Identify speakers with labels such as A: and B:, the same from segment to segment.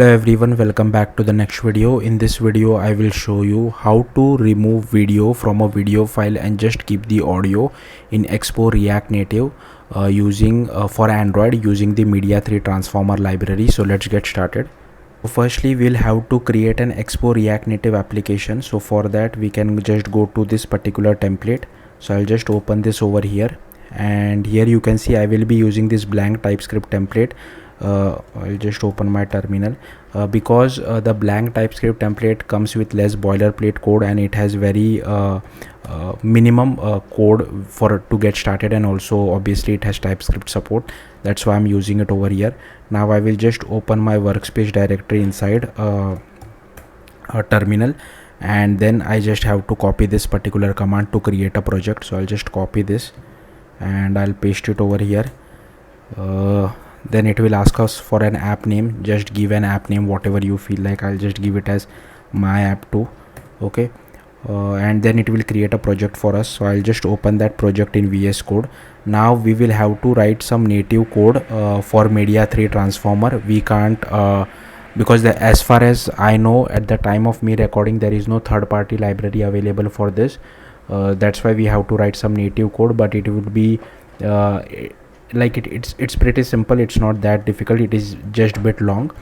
A: Hello everyone, welcome back to the next video. In this video I will show you how to remove video from a video file and just keep the audio in Expo React Native using for Android using the Media3 transformer library. So let's get started. Firstly, we'll have to create an Expo React Native application. So for that we can just go to this particular template. So I'll just open this over here, and here you can see I will be using this blank TypeScript template. I'll just open my terminal because the blank TypeScript template comes with less boilerplate code, and it has very minimum code for to get started, and also obviously it has TypeScript support. That's why I'm using it over here. Now I will just open my workspace directory inside a terminal, and then I just have to copy this particular command to create a project. So I'll just copy this and I'll paste it over here. Then it will ask us for an app name. Just give an app name whatever you feel like. I'll just give it as my app 2. Okay, and then it will create a project for us. So I'll just open that project in VS Code. Now we will have to write some native code for Media3 transformer. We can't because as far as I know, at the time of me recording, there is no third-party library available for this. That's why we have to write some native code, but it would be like it's pretty simple. It's not that difficult. It is just a bit long.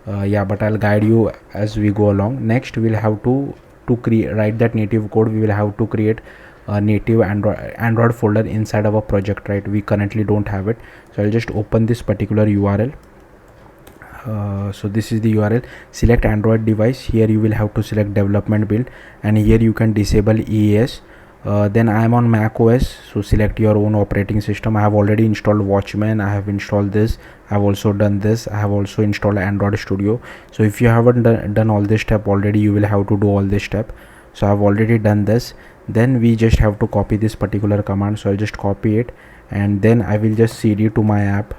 A: Yeah, but I'll guide you as we go along. Next we'll have to write that native code. We will have to create a native Android folder inside our project, right? We currently don't have it. So I'll just open this particular URL. So this is the URL. Select Android device. Here you will have to select development build, and here you can disable EAS. Then I am on Mac OS, so select your own operating system. I have already installed Watchman. I have installed this. I have also done this. I have also installed Android Studio. So if you haven't done all this step already, you will have to do all this step. So I have already done this. Then we just have to copy this particular command. So I'll just copy it, and then I will just cd to my app.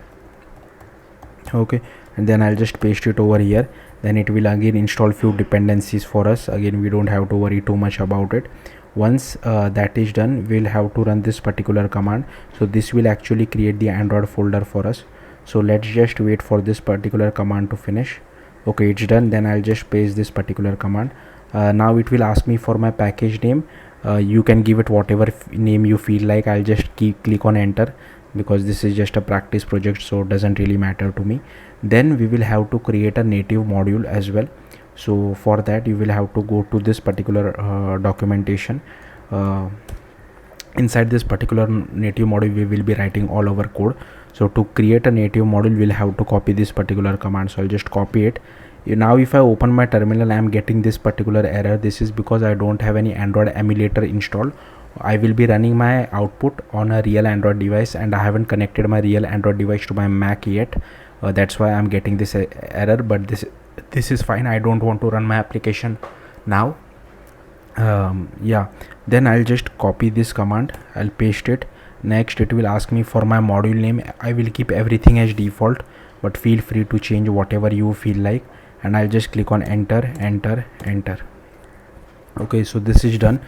A: Okay, and then I'll just paste it over here. Then it will again install few dependencies for us. Again, we don't have to worry too much about it. Once that is done, we'll have to run this particular command. So this will actually create the Android folder for us. So let's just wait for this particular command to finish. Okay, it's done. Then I'll just paste this particular command. Now it will ask me for my package name. You can give it whatever name you feel like. I'll just click on enter because this is just a practice project, so it doesn't really matter to me. Then we will have to create a native module as well. So for that you will have to go to this particular documentation. Inside this particular native module we will be writing all our code. So to create a native module we'll have to copy this particular command. So I'll just copy it. Now if I open my terminal, I am getting this particular error. This is because I don't have any Android emulator installed. I will be running my output on a real Android device, and I haven't connected my real Android device to my Mac yet. That's why I'm getting this error, but this is fine. I don't want to run my application now. Yeah, then I'll just copy this command. I'll paste it. Next it will ask me for my module name. I will keep everything as default, but feel free to change whatever you feel like, and I'll just click on enter. Okay, so this is done.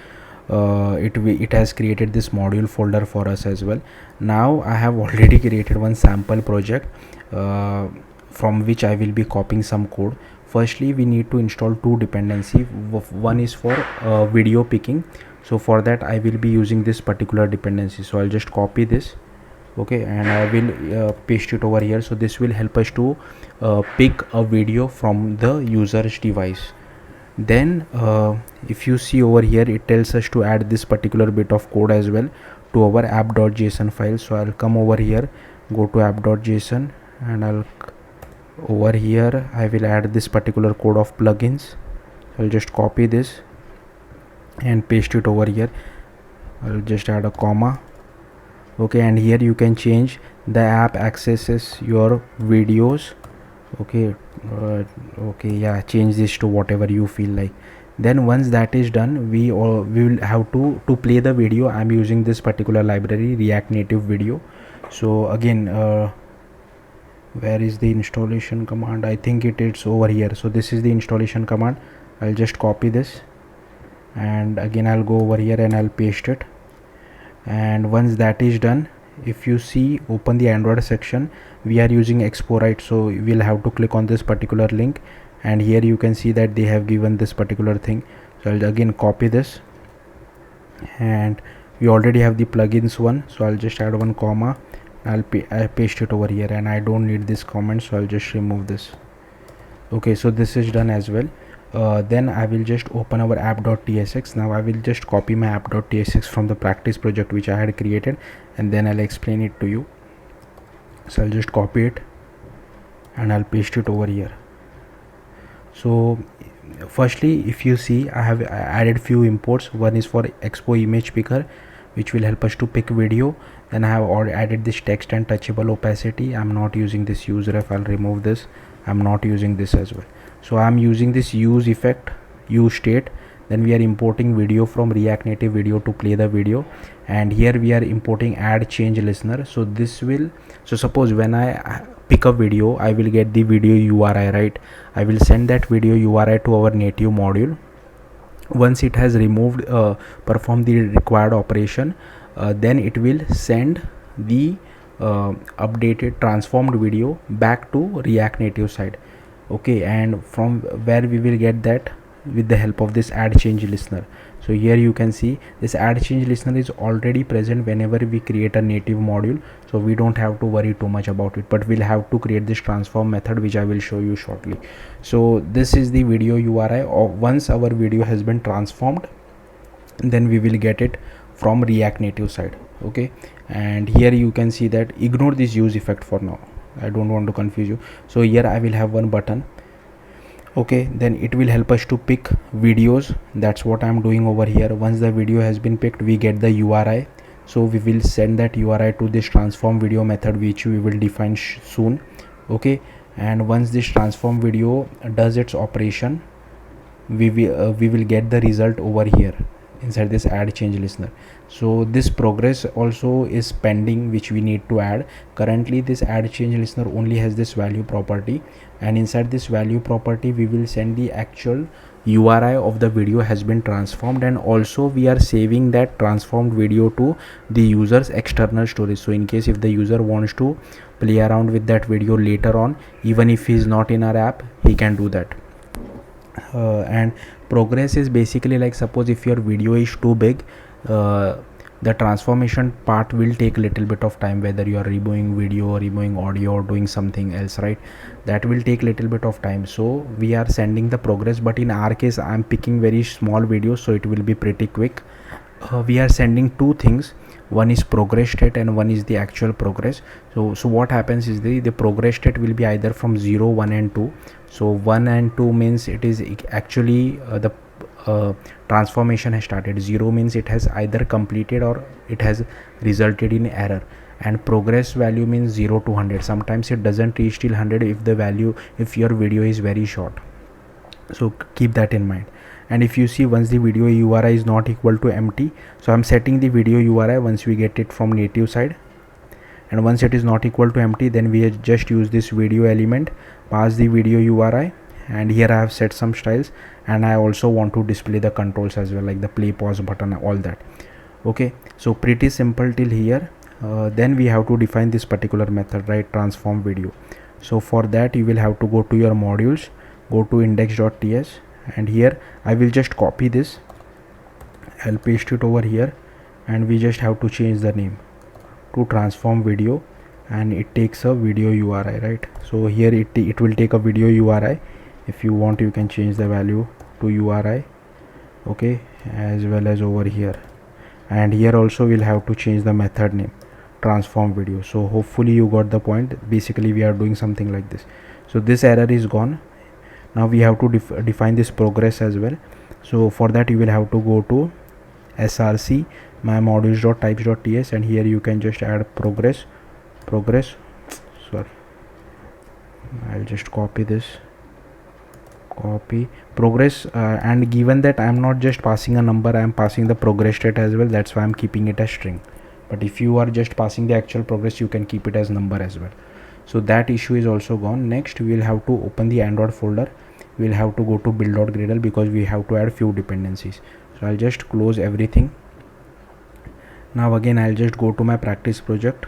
A: It has created this module folder for us as well. Now I have already created one sample project from which I will be copying some code. Firstly, we need to install two dependencies. One is for video picking. So for that I will be using this particular dependency. So I'll just copy this. Okay, and I will paste it over here. So this will help us to pick a video from the user's device. Then if you see over here, it tells us to add this particular bit of code as well to our app.json file. So I'll come over here, go to app.json, and over here I will add this particular code of plugins. I'll just copy this and paste it over here. I'll just add a comma. Okay, and here you can change the app accesses your videos. Okay, yeah, change this to whatever you feel like. Then once that is done, we will have to play the video. I'm using this particular library, React Native Video. So again, where is the installation command? I think it is over here. So this is the installation command. I'll just copy this, and again I'll go over here and I'll paste it. And once that is done, if you see, open the Android section, we are using Expo, right? So we'll have to click on this particular link, and here you can see that they have given this particular thing. So I'll again copy this, and we already have the plugins one, so I'll just add one comma. I'll paste it over here, and I don't need this comment, so I'll just remove this. Okay, so this is done as well. Then I will just open our app.tsx. Now I will just copy my app.tsx from the practice project which I had created, and then I'll explain it to you. So I'll just copy it and I'll paste it over here. So firstly, if you see, I have added few imports. One is for Expo image picker, which will help us to pick video. Then I have added this text and touchable opacity. I'm not using this use ref. I'll remove this. I'm not using this as well. So I'm using this use effect, use state. Then we are importing video from React Native video to play the video, and here we are importing add change listener. So this will, so suppose when I pick a video, I will get the video URI, right? I will send that video URI to our native module. Once it has removed performed the required operation, then it will send the updated transformed video back to React Native side. Okay, and from where we will get that, with the help of this add change listener. So here you can see this add change listener is already present whenever we create a native module, so we don't have to worry too much about it, but we'll have to create this transform method, which I will show you shortly. So this is the video URI. Once our video has been transformed, then we will get it from React Native side. Okay, and here you can see that, ignore this use effect for now, I don't want to confuse you. So here I will have one button. Okay, then it will help us to pick videos. That's what I'm doing over here. Once the video has been picked, we get the URI. So we will send that URI to this transform video method, which we will define soon. Okay, and once this transform video does its operation, we will get the result over here inside this add change listener. So this progress also is pending, which we need to add. Currently this add change listener only has this value property, and inside this value property we will send the actual URI of the video has been transformed, and also we are saving that transformed video to the user's external storage. So in case if the user wants to play around with that video later on, even if he is not in our app, he can do that. And progress is basically like, suppose if your video is too big, the transformation part will take little bit of time, whether you are removing video or removing audio or doing something else, right? That will take little bit of time, so we are sending the progress. But in our case, I'm picking very small videos, so it will be pretty quick. We are sending two things, one is progress state and one is the actual progress. So what happens is the progress state will be either from 0, 1 and 2. So 1 and 2 means it is actually the transformation has started. 0 means it has either completed or it has resulted in error, and progress value means 0 to 100. Sometimes it doesn't reach till 100 if your video is very short. So keep that in mind. And if you see, once the video URI is not equal to empty, so I'm setting the video URI once we get it from native side, and once it is not equal to empty, then we just use this video element, pass the video URI, and here I have set some styles, and I also want to display the controls as well, like the play pause button, all that. Okay, so pretty simple till here. Then we have to define this particular method, right? Transform video. So for that you will have to go to your modules, go to index.ts, and here I will just copy this, I'll paste it over here, and we just have to change the name to transform video, and it takes a video URI, right? So here it will take a video URI. If you want, you can change the value to URI. Okay, as well as over here, and here also we'll have to change the method name, transform video. So hopefully you got the point. Basically we are doing something like this. So this error is gone. Now we have to define this progress as well. So for that you will have to go to src my modules.types.ts, and here you can just add progress. Sorry, I'll just copy this, copy progress, and given that I'm not just passing a number, I'm passing the progress state as well. That's why I'm keeping it as string. But if you are just passing the actual progress, you can keep it as number as well. So that issue is also gone. Next we will have to open the Android folder. We will have to go to build.gradle because we have to add few dependencies. So I'll just close everything. Now again I'll just go to my practice project,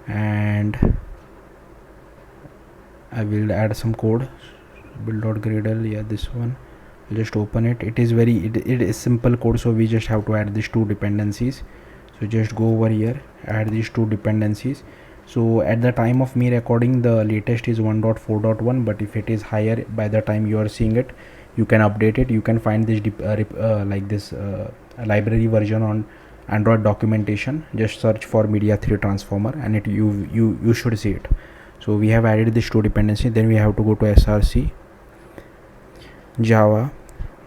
A: and I will add some code. build.gradle, yeah, this one. I'll just open it. It is simple code, so we just have to add these two dependencies. So just go over here, add these two dependencies. So at the time of me recording, the latest is 1.4.1, but if it is higher by the time you are seeing it, you can update it. You can find this library version on Android documentation. Just search for Media3 transformer and it you should see it. So we have added this two dependency. Then we have to go to src java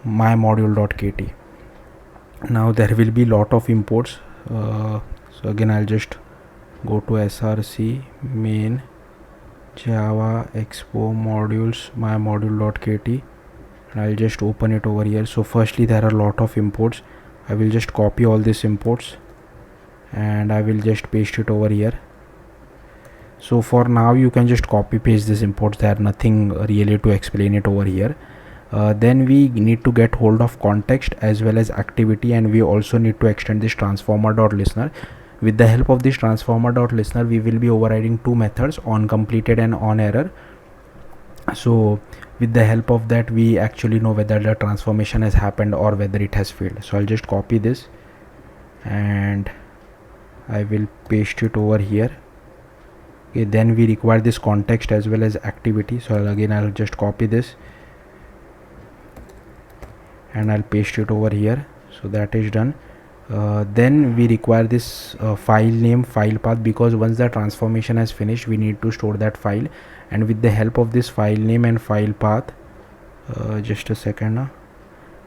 A: mymodule.kt. now there will be lot of imports. So again I'll just go to src main java expo modules mymodule.kt and I'll just open it over here. So firstly there are a lot of imports. I will just copy all these imports and I will just paste it over here. So for now you can just copy paste this imports. There are nothing really to explain it over here. Then we need to get hold of context as well as activity, and we also need to extend this transformer.listener. With the help of this transformer.listener, we will be overriding two methods, on completed and on error. So with the help of that, we actually know whether the transformation has happened or whether it has failed. So I'll just copy this and I will paste it over here. Okay, then we require this context as well as activity. So again I'll just copy this and I'll paste it over here. So that is done. Then we require this file name, file path, because once the transformation has finished we need to store that file, and with the help of this file name and file path, just a second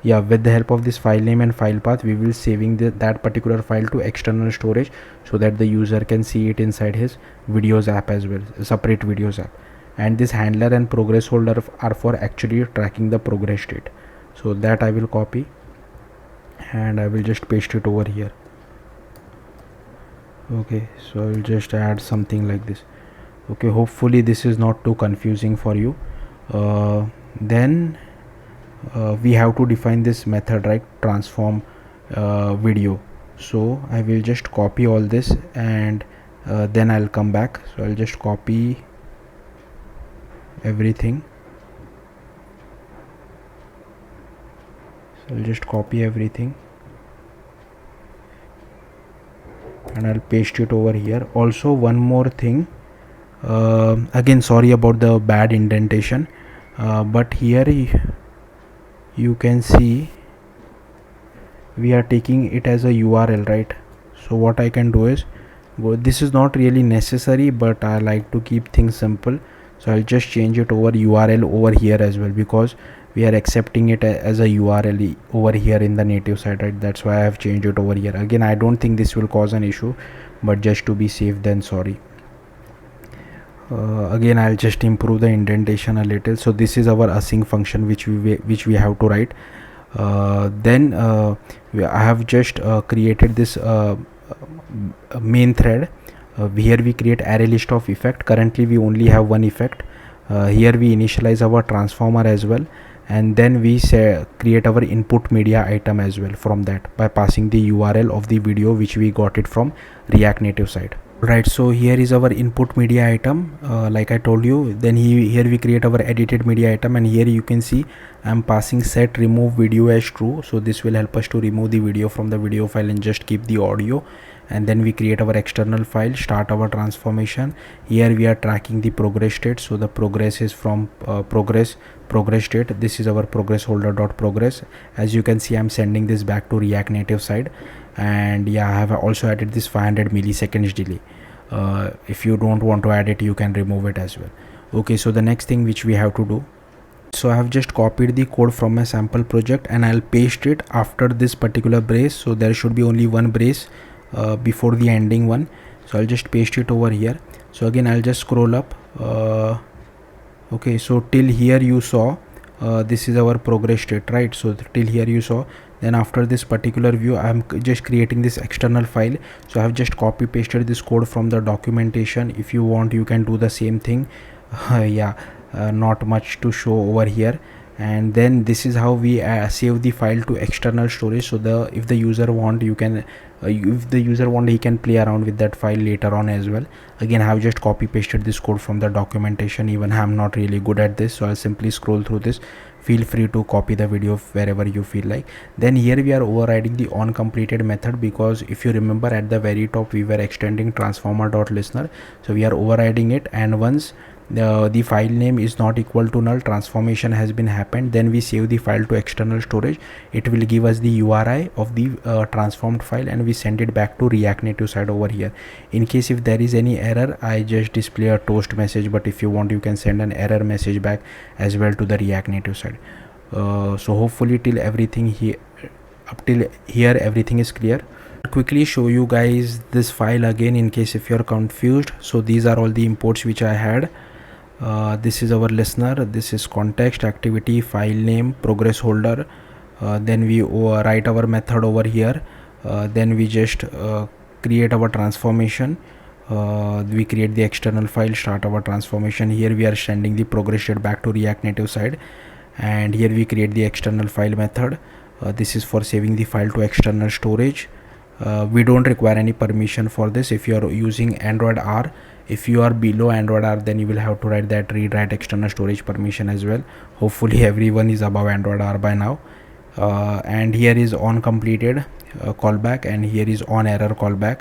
A: yeah, with the help of this file name and file path, we will saving that particular file to external storage so that the user can see it inside his videos app as well, separate videos app. And this handler and progress holder are for actually tracking the progress state. So that I will copy and I will just paste it over here. Okay, so I will just add something like this. Okay, hopefully this is not too confusing for you. Then we have to define this method, right, transform video. So I will just copy all this and then I'll come back. So I'll just copy everything. So I'll just copy everything and I'll paste it over here. Also one more thing, again sorry about the bad indentation, but here you can see we are taking it as a URL, right? So what I can do is this is not really necessary, but I like to keep things simple. So I'll just change it over URL over here as well, because we are accepting it as a URL over here in the native side, right? That's why I have changed it over here. Again, I don't think this will cause an issue, but just to be safe, then sorry. Again I'll just improve the indentation a little. So this is our async function which we have to write. Then I have just created this main thread. Here we create array list of effect. Currently we only have one effect. Here we initialize our transformer as well, and then we create our input media item as well from that by passing the URL of the video which we got it from React Native side. Right, so here is our input media item, like I told you. Then here we create our edited media item, and here you can see I'm passing set remove video as true. So this will help us to remove the video from the video file and just keep the audio. And then we create our external file, start our transformation. Here we are tracking the progress state. So the progress is from progress state. This is our progress holder.progress. As you can see, I'm sending this back to React Native side. And yeah, I have also added this 500 milliseconds delay. If you don't want to add it, you can remove it as well. Okay, so the next thing which we have to do, so I have just copied the code from my sample project and I'll paste it after this particular brace. So there should be only one brace before the ending one. So I'll just paste it over here. So again I'll just scroll up. Okay, so till here you saw this is our progress state, right? So till here you saw. Then after this particular view, I'm just creating this external file. So I have just copy pasted this code from the documentation. If you want, you can do the same thing. Yeah, not much to show over here. and then this is how we save the file to external storage. So if the user want, you can if the user want, he can play around with that file later on as well. Again, I have just copy pasted this code from the documentation. Even I'm not really good at this, so I'll simply scroll through this. Feel free to copy the video wherever you feel like. Then here we are overriding the onCompleted method, because if you remember at the very top we were extending transformer.listener, so we are overriding it, and once the file name is not equal to null, transformation has been happened, then we save the file to external storage. It will give us the URI of the transformed file, and we send it back to React Native side over here. In case if there is any error, I just display a toast message, but if you want, you can send an error message back as well to the React Native side. So hopefully till everything here, up till here everything is clear. Quickly show you guys this file again in case if you're confused. So these are all the imports which I had. This is our listener, this is context, activity, file name, progress holder. Then we write our method over here. Then we just create our transformation. We create the external file, start our transformation. Here we are sending the progress state back to React Native side, and here we create the external file method. This is for saving the file to external storage. We don't require any permission for this. If you are using Android R, if you are below Android R, then you will have to write that read write external storage permission as well. Hopefully everyone is above Android R by now. And here is on completed callback, and here is on error callback.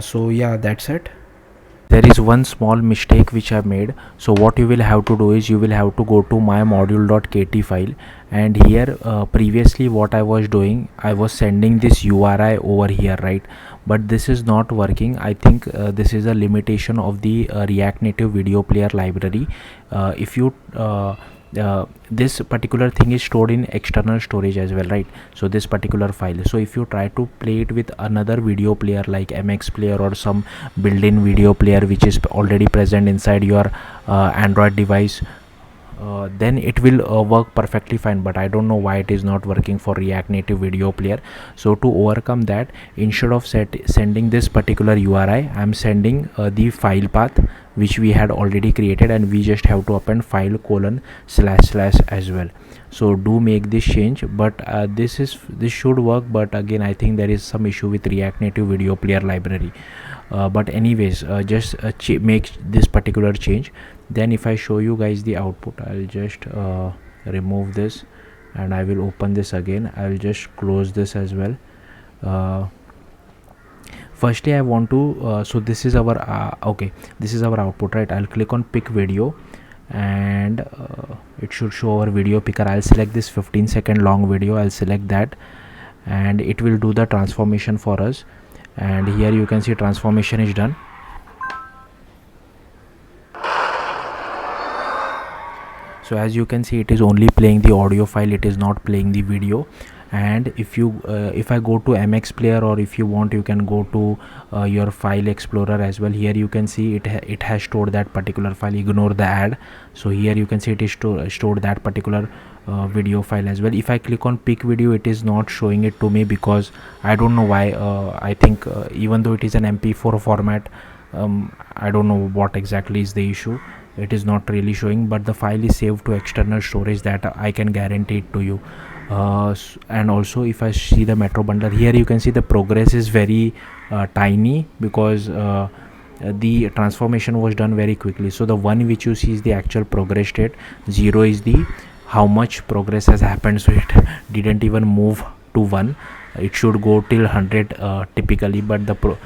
A: So yeah, that's it. There is one small mistake which I made. So what you will have to do is you will have to go to my module.kt file, and here previously what I was doing, I was sending this URI over here, right? But this is not working. I think this is a limitation of the React Native video player library. If you this particular thing is stored in external storage as well, right? So this particular file, so if you try to play it with another video player like MX player or some built-in video player which is already present inside your Android device, then it will work perfectly fine. But I don't know why it is not working for React Native video player. So to overcome that, instead of sending this particular URI, I'm sending the file path which we had already created, and we just have to append file : / as well. So do make this change, but this should work. But again, I think there is some issue with React Native video player library. But anyways, just make this particular change. Then if I show you guys the output, I'll just remove this and I will open this again. I'll just close this as well. Firstly I want to so this is our okay, this is our output, right? I'll click on pick video, and it should show our video picker. I'll select this 15-second long video. I'll select that, and it will do the transformation for us. And here you can see transformation is done. So as you can see, it is only playing the audio file, it is not playing the video. And if you if I go to MX player, or if you want, you can go to your file explorer as well. Here you can see it has stored that particular file. Ignore the ad. So here you can see it is stored that particular video file as well. If I click on pick video, it is not showing it to me, because I don't know why. I think even though it is an MP4 format, I don't know what exactly is the issue. It is not really showing, but the file is saved to external storage, that I can guarantee it to you. And also if I see the Metro bundler, here you can see the progress is very tiny, because the transformation was done very quickly. So the one which you see is the actual progress state, 0 is the how much progress has happened. So it didn't even move to 1. It should go till 100 typically, but the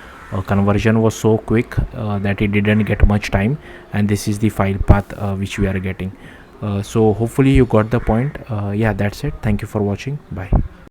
A: conversion was so quick that it didn't get much time. And this is the file path which we are getting. So hopefully you got the point. Yeah, that's it. Thank you for watching. Bye.